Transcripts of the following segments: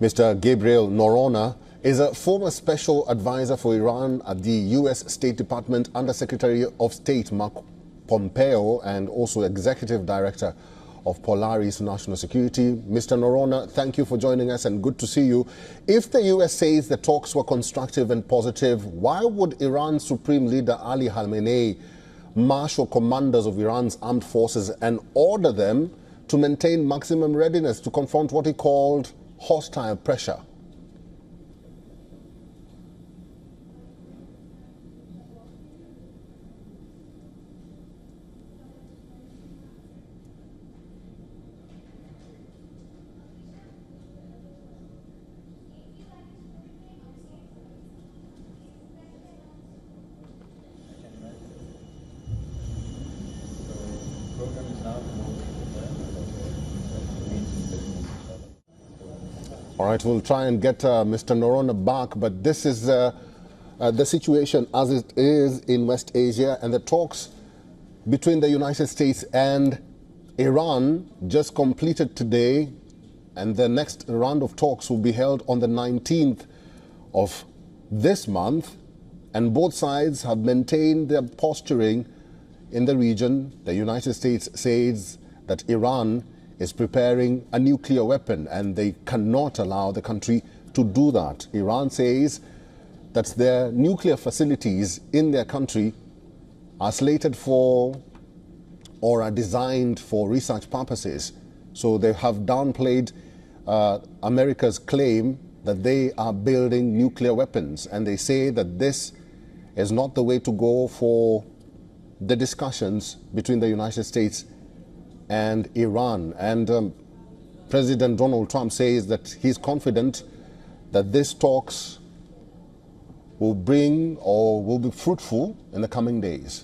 Mr. Gabriel Norona is a former special advisor for Iran at the U.S. State Department Under Secretary of State Mark Pompeo and also Executive Director of Polaris National Security. Mr. Norona, thank you for joining us and good to see you. If the U.S. says the talks were constructive and positive, why would Iran's Supreme Leader Ali Khamenei marshal commanders of Iran's armed forces and order them to maintain maximum readiness to confront what he called hostile pressure? All right, we'll try and get Mr. Norona back, but this is the situation as it is in West Asia, and the talks between the United States and Iran just completed today, and the next round of talks will be held on the 19th of this month, and both sides have maintained their posturing in the region. The United States says that Iran is preparing a nuclear weapon and they cannot allow the country to do that. Iran says that their nuclear facilities in their country are slated for or are designed for research purposes. So they have downplayed America's claim that they are building nuclear weapons, and they say that this is not the way to go for the discussions between the United States and Iran. And President Donald Trump says that he's confident that these talks will bring or will be fruitful in the coming days.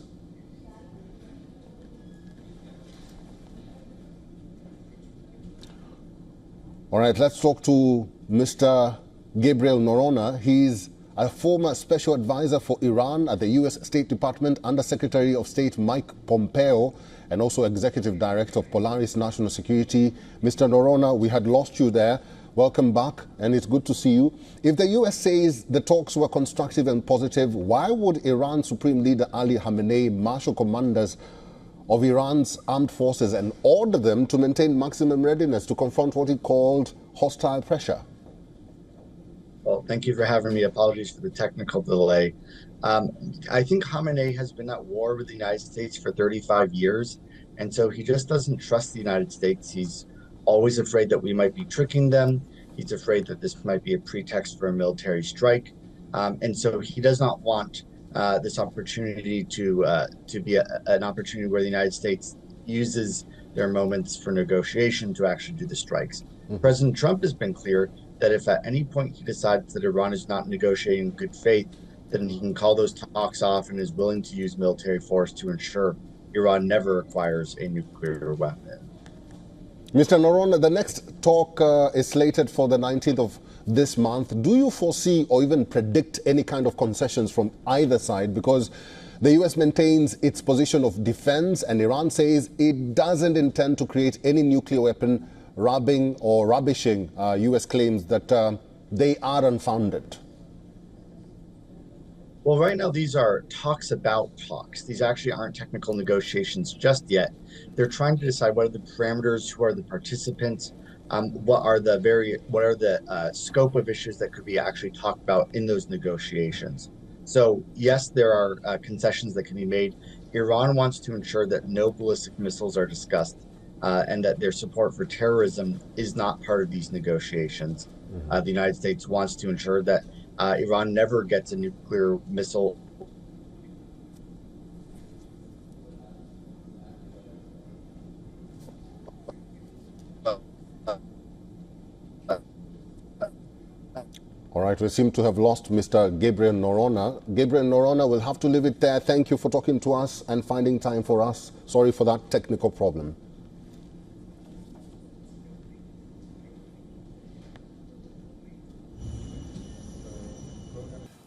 All right, let's talk to Mr. Gabriel Norona. He's a former special advisor for Iran at the U.S. State Department Under Secretary of State Mike Pompeo and also Executive Director of Polaris National Security. Mr. Norona, we had lost you there. Welcome back, and it's good to see you. If the U.S. says the talks were constructive and positive, why would Iran's Supreme Leader Ali Khamenei marshal commanders of Iran's armed forces and order them to maintain maximum readiness to confront what he called hostile pressure? Well, thank you for having me. Apologies for the technical delay. I think Khamenei has been at war with the United States for 35 years, and so he just doesn't trust the United States. He's always afraid that we might be tricking them. He's afraid that this might be a pretext for a military strike, and so he does not want this opportunity to be an opportunity where the United States uses their moments for negotiation to actually do the strikes. President Trump has been clear that if at any point he decides that Iran is not negotiating in good faith, then he can call those talks off and is willing to use military force to ensure Iran never acquires a nuclear weapon. Mr. Norona, the next talk is slated for the 19th of this month. Do you foresee or even predict any kind of concessions from either side? Because the U.S. maintains its position of defense and Iran says it doesn't intend to create any nuclear weapon, rubbishing U.S. claims that they are unfounded. Well, right now, these are talks about talks. These actually aren't technical negotiations just yet. They're trying to decide what are the parameters, who are the participants, what are the scope of issues that could be actually talked about in those negotiations. So yes, there are concessions that can be made. Iran wants to ensure that no ballistic missiles are discussed and that their support for terrorism is not part of these negotiations. The United States wants to ensure that Iran never gets a nuclear missile. All right, we seem to have lost Mr. Gabriel Norona. Gabriel Norona, will have to leave it there. Thank you for talking to us and finding time for us. Sorry for that technical problem.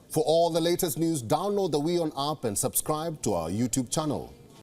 For all the latest news, download the WION app and subscribe to our YouTube channel.